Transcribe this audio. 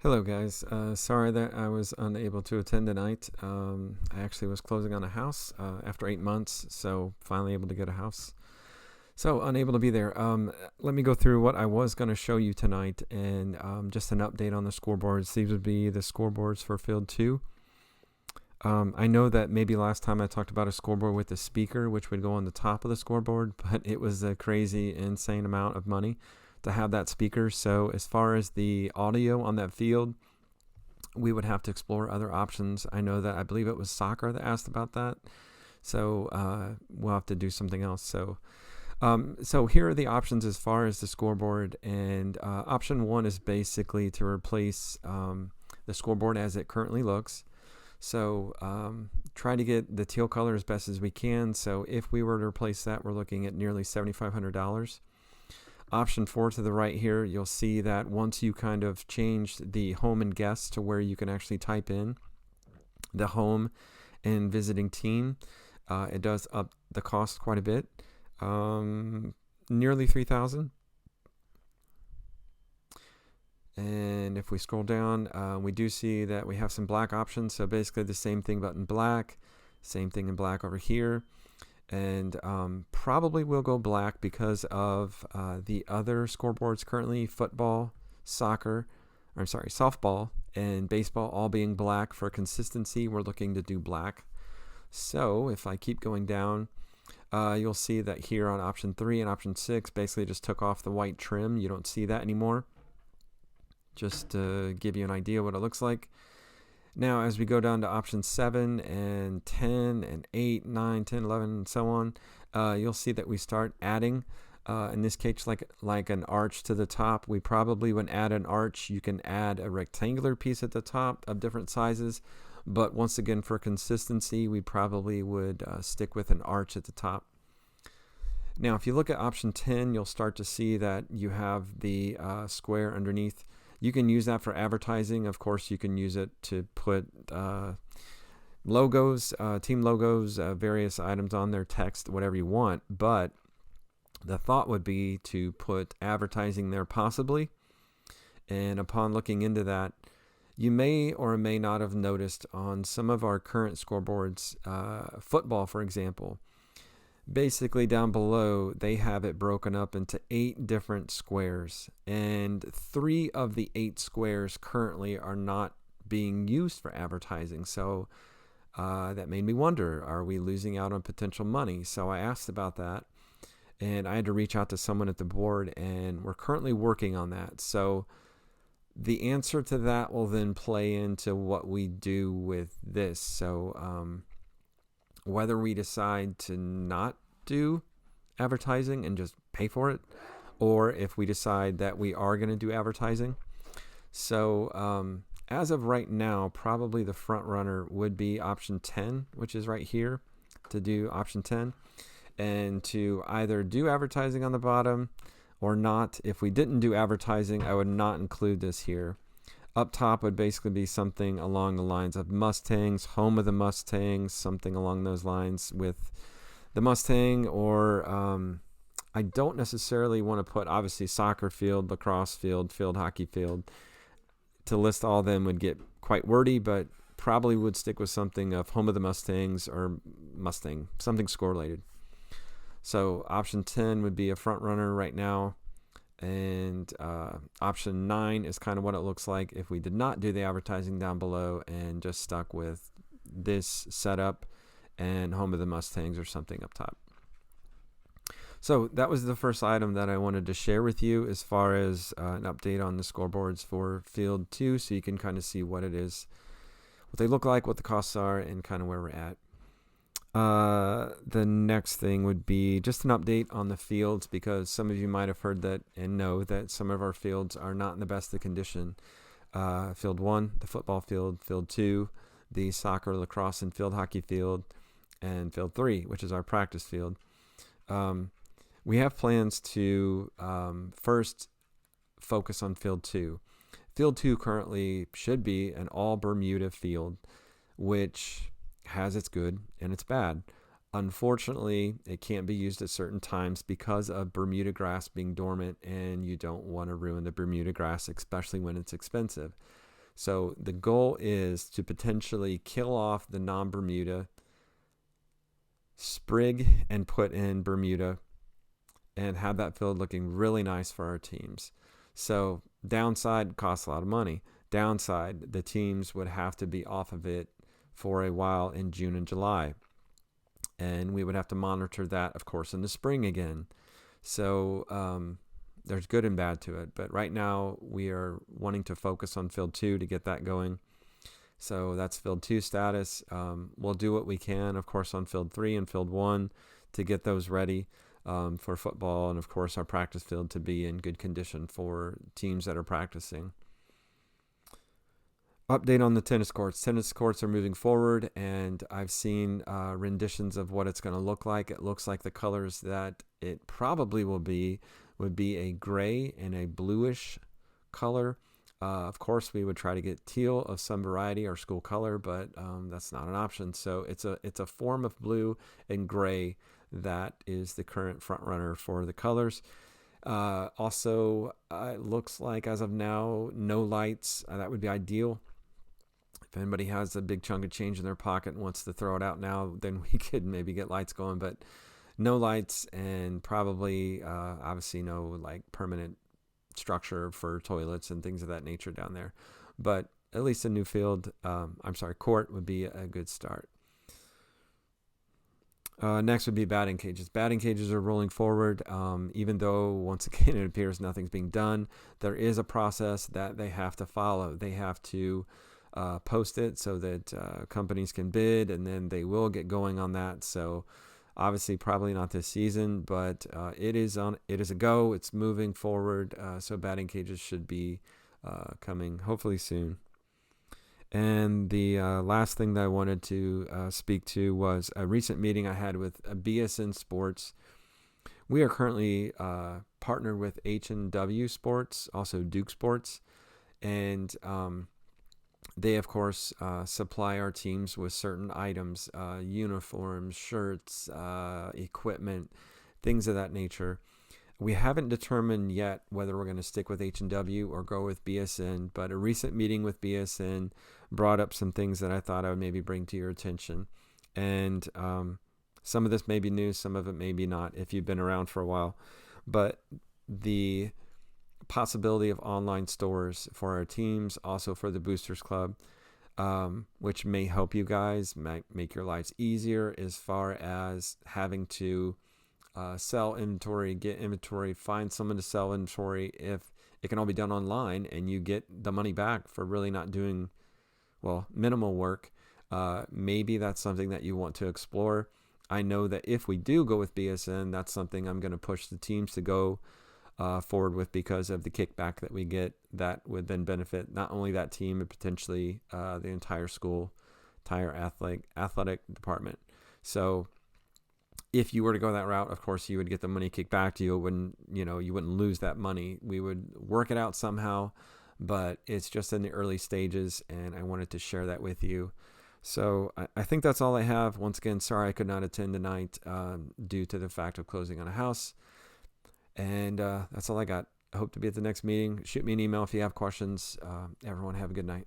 Hello, guys. Sorry that I was unable to attend tonight. I actually was closing on a house after 8 months, so finally able to get a house. So unable to be there. Let me go through what I was going to show you tonight and just an update on the scoreboards. These would be the scoreboards for Field 2. I know that maybe last time I talked about a scoreboard with a speaker, which would go on the top of the scoreboard, but it was a crazy, insane amount of money to have that speaker. So as far as the audio on that field, we would have to explore other options. I know that I believe it was soccer that asked about that. So we'll have to do something else. So here are the options as far as the scoreboard. And option one is basically to replace the scoreboard as it currently looks. So try to get the teal color as best as we can. So if we were to replace that, we're looking at nearly $7,500. Option 4 to the right here, you'll see that once you kind of changed the home and guest to where you can actually type in the home and visiting team, it does up the cost quite a bit, nearly $3,000. And if we scroll down, we do see that we have some black options. So basically the same thing but in black, same thing in black over here. And probably will go black because of the other scoreboards currently, football, softball, and baseball all being black. For consistency, we're looking to do black. So if I keep going down, you'll see that here on option 3 and option 6 basically just took off the white trim. You don't see that anymore. Just to give you an idea what it looks like. Now, as we go down to option 7 and 10 and 8, 9, 10, 11, and so on, you'll see that we start adding, in this case, like an arch to the top. We probably, when add an arch, you can add a rectangular piece at the top of different sizes. But once again, for consistency, we probably would stick with an arch at the top. Now, if you look at option 10, you'll start to see that you have the square underneath. You can use that for advertising. Of course, you can use it to put logos, team logos, various items on there, text, whatever you want. But the thought would be to put advertising there possibly. And upon looking into that, you may or may not have noticed on some of our current scoreboards, football, for example, basically down below, they have it broken up into 8 different squares, and 3 of the 8 squares currently are not being used for advertising. So that made me wonder, are we losing out on potential money? So I asked about that, and I had to reach out to someone at the board, and we're currently working on that. So the answer to that will then play into what we do with this. So whether we decide to not do advertising and just pay for it, or if we decide that we are going to do advertising. So as of right now, probably the front runner would be option 10, which is right here, to do option 10, and to either do advertising on the bottom or not. If we didn't do advertising, I would not include this here. Up top would basically be something along the lines of Mustangs, home of the Mustangs, something along those lines with the Mustang. Or I don't necessarily want to put, obviously, soccer field, lacrosse field, field hockey field. To list all of them would get quite wordy, but probably would stick with something of home of the Mustangs or Mustang, something score related. So option 10 would be a front runner right now. And option 9 is kind of what it looks like if we did not do the advertising down below and just stuck with this setup and home of the Mustangs or something up top. So that was the first item that I wanted to share with you as far as an update on the scoreboards for Field 2, so you can kind of see what it is, what they look like, what the costs are, and kind of where we're at. The next thing would be just an update on the fields, because some of you might have heard that and know that some of our fields are not in the best of condition. Field 1, the football field, Field 2, the soccer, lacrosse, and field hockey field, and Field 3, which is our practice field. We have plans to first focus on Field 2. Field 2 currently should be an all Bermuda field, which has its good and its bad. Unfortunately, it can't be used at certain times because of Bermuda grass being dormant, and you don't want to ruin the Bermuda grass, especially when it's expensive. So the goal is to potentially kill off the non-Bermuda, sprig and put in Bermuda, and have that field looking really nice for our teams. So downside, costs a lot of money. Downside, the teams would have to be off of it for a while in June and July. And we would have to monitor that, of course, in the spring again. So there's good and bad to it. But right now, we are wanting to focus on Field 2 to get that going. So that's Field 2 status. We'll do what we can, of course, on Field 3 and Field 1 to get those ready for football. And, of course, our practice field to be in good condition for teams that are practicing. Update on the tennis courts. Tennis courts are moving forward, and I've seen renditions of what it's going to look like. It looks like the colors that it probably would be a gray and a bluish color. Of course, we would try to get teal of some variety, our school color, but that's not an option. So it's a form of blue and gray that is the current front runner for the colors. Also, it looks like as of now, no lights. That would be ideal. If anybody has a big chunk of change in their pocket and wants to throw it out now, then we could maybe get lights going, but no lights, and probably obviously no like permanent structure for toilets and things of that nature down there. But at least a new field, court would be a good start. Next would be batting cages. Batting cages are rolling forward. Even though, once again, it appears nothing's being done, there is a process that they have to follow. They have to post it so that companies can bid, and then they will get going on that. So obviously probably not this season, but it is a go. It's moving forward. So batting cages should be coming hopefully soon. And the last thing that I wanted to speak to was a recent meeting I had with BSN Sports. We are currently partnered with H&W Sports, also Duke Sports, and they, of course, supply our teams with certain items, uniforms, shirts, equipment, things of that nature. We haven't determined yet whether we're going to stick with H&W or go with BSN, but a recent meeting with BSN brought up some things that I thought I would maybe bring to your attention. And some of this may be new, some of it may be not if you've been around for a while. But the possibility of online stores for our teams, also for the Boosters Club, which may help you guys, might make your lives easier as far as having to sell inventory, get inventory, find someone to sell inventory. If it can all be done online and you get the money back for really not doing, minimal work, maybe that's something that you want to explore. I know that if we do go with BSN, that's something I'm going to push the teams to go forward with because of the kickback that we get. That would then benefit not only that team, but potentially the entire school, entire athletic department. So if you were to go that route, of course, you would get the money kicked back to you. You wouldn't lose that money. We would work it out somehow, but it's just in the early stages, and I wanted to share that with you. So I think that's all I have. Once again, sorry I could not attend tonight due to the fact of closing on a house. And that's all I got. I hope to be at the next meeting. Shoot me an email if you have questions. Everyone have a good night.